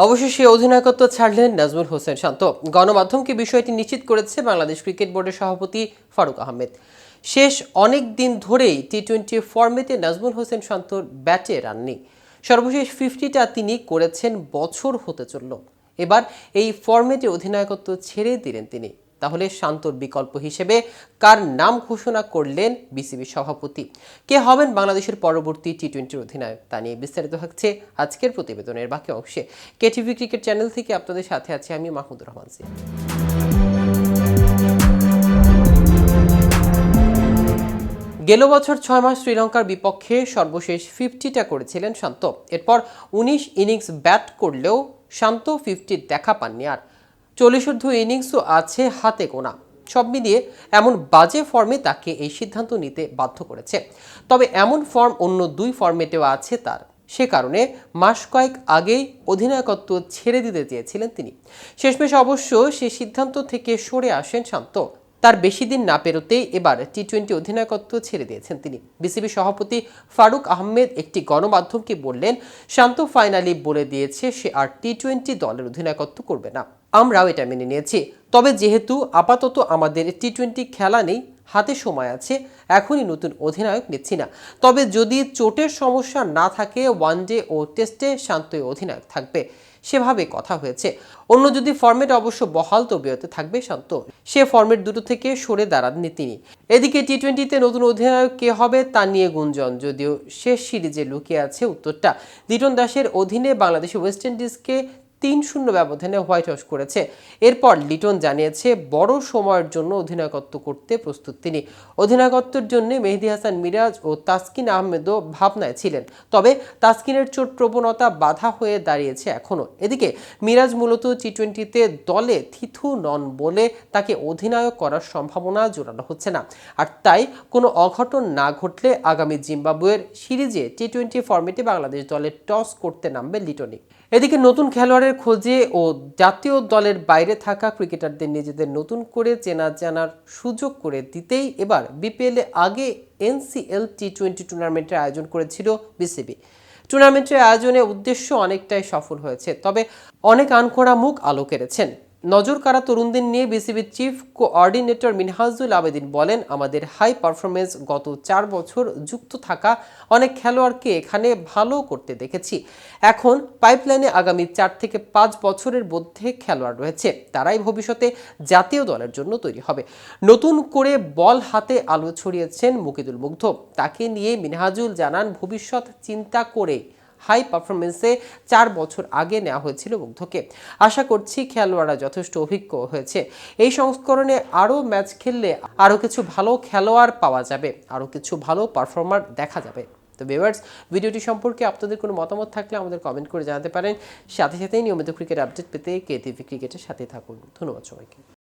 অবশেষে অধিনায়কত্ব ছাড়লেন নাজমুল হোসেন শান্ত। গণমাধ্যমকে বিষয়টি নিশ্চিত করেছে বাংলাদেশ ক্রিকেট বোর্ডের সভাপতি ফারুক আহমেদ। শেষ অনেক দিন ধরেই টি-20 ফরম্যাটে নাজমুল হোসেন শান্তর ব্যাটে রান নেই। সর্বশেষ 50টা তিনি করেছেন বছর হতে চলল। এবার এই ফরম্যাটে অধিনায়কত্ব ছেড়ে দিলেন তিনি। তাহলে শান্তর বিকল্প হিসেবে কার নাম ঘোষণা করলেন বিসিবি সভাপতি? কে হবেন বাংলাদেশের পরবর্তী টি-20 অধিনায়ক? তা নিয়ে বিস্তারিত থাকছে আজকের প্রতিবেদনের বাকি অংশে। কেটিভি ক্রিকেট চ্যানেল থেকে আপনাদের সাথে আছি আমি মাহমুদুর রহমান জিয়া। গেল বছর 6 মাস শ্রীলঙ্কার বিপক্ষে সর্বশেষ 50টা করেছিলেন শান্ত। এরপর 19 ইনিংস ব্যাট করলেও শান্ত 50 দেখা পাননি। আর 40 ইনিংসও আছে হাতে গোনা। সব মিলিয়ে এমন বাজে ফর্মে তাকে এই সিদ্ধান্ত নিতে বাধ্য করেছে। তবে এমন ফর্ম অন্য দুই ফর্মেটেও আছে তার। সে কারণে মাস কয়েক আগেই অধিনায়কত্ব ছেড়ে দিতে চেয়েছিলেন তিনি। শেষমেশ অবশ্য সে সিদ্ধান্ত থেকে সরে আসেন শান্ত। তার বেশি দিন না পেরোতেই এবার টি-20 অধিনায়কত্ব ছেড়ে দিয়েছেন তিনি। বিসিবি সভাপতি ফারুক আহমেদ একটি গণমাধ্যমকে বললেন, শান্ত ফাইনালি বলে দিয়েছে সে আর টি-20 দলের অধিনায়কত্ব করবে না। আমরাও এটা মেনে নিয়েছি। তবে যেহেতু আপাতত আমাদের টি-20 খেলা নেই, হাতে সময় আছে, এখনই নতুন অধিনায়ক নিচ্ছি না। তবে যদি চোটের সমস্যা না থাকে ওয়ানডে ও টেস্টে শান্তই অধিনায়ক থাকবে, সেভাবে কথা হয়েছে। অন্য যদি ফর্মেট অবশ্য বহাল তবিয়তে থাকবে শান্ত। সে ফর্মেট দুটো থেকে সরে দাঁড়াননি তিনি। এদিকে টি-20তে নতুন অধিনায়ক কে হবে তা নিয়ে গুঞ্জন, যদিও শেষ সিরিজে লুকিয়ে আছে উত্তরটা। লিটন দাসের অধীনে বাংলাদেশ ওয়েস্ট ইন্ডিজকে 3-0 ব্যবধানে হোয়াইট হাউস করেছে। এরপর লিটন জানিয়েছে বড় সময়ের জন্য অধিনায়কত্ব করতে প্রস্তুত তিনি। অধিনায়কত্বের জন্য মেহেদী হাসান মিরাজ ও তাসকিন আহমেদও ভাবনায় ছিলেন। তবে তাসকিনের চোট প্রবণতা বাধা হয়ে দাঁড়িয়েছে এখনও। এদিকে মিরাজ মূলত টি-20তে দলে থিথু নন বলে তাকে অধিনায়ক করার সম্ভাবনা জোরালো হচ্ছে না। আর তাই কোনো অঘটন না ঘটলে আগামী জিম্বাবুয়ের সিরিজে টি-20 ফরম্যাটে বাংলাদেশ দলে টস করতে নামবে লিটনই। এদিকে নতুন খেলোয়াড়ের খোঁজে ও জাতীয় দলের বাইরে থাকা ক্রিকেটারদের নিজেদের নতুন করে চেনা জানার সুযোগ করে দিতেই এবার বিপিএলে আগে এনসিএল টি-20 টুর্নামেন্টের আয়োজন করেছিল বিসিবি। টুর্নামেন্টের আয়োজনে উদ্দেশ্য অনেকটাই সফল হয়েছে, তবে অনেক আনকোড়া মুখ আলো কেড়েছেন। নজর কাড়া তরুণদের নিয়ে বিসিবির চিফ কোঅর্ডিনেটর মিনহাজুল আবেদিন বলেন, আমাদের হাই পারফরমেন্স গত 4 বছর যুক্ত থাকা অনেক খেলোয়াড়কে এখানে ভালো করতে দেখেছি। এখন পাইপলাইনে আগামী 4 থেকে 5 বছরের মধ্যে খেলোয়াড় রয়েছে, তারাই ভবিষ্যতে জাতীয় দলের জন্য তৈরি হবে। নতুন করে বল হাতে আলো ছড়িয়েছেন মুকিদুল মুগ্ধ। তাকে নিয়ে মিনহাজুল জানান, ভবিষ্যৎ চিন্তা করে হাই পারফরমেন্সে 4 বছর আগে নেওয়া হয়েছিল মুগ্ধকে। আশা করছি খেলোয়াড়রা যথেষ্ট অভিজ্ঞ হয়েছে। এই সংস্করণে আরও ম্যাচ খেললে আরও কিছু ভালো খেলোয়াড় পাওয়া যাবে, আরও কিছু ভালো পারফর্মার দেখা যাবে। তো ভিউয়ার্স, ভিডিওটি সম্পর্কে আপনাদের কোনো মতামত থাকলে আমাদের কমেন্ট করে জানাতে পারেন। সাথে সাথেই নিয়মিত ক্রিকেট আপডেট পেতে কেটিভি ক্রিকেটের সাথে থাকুন। ধন্যবাদ সবাইকে।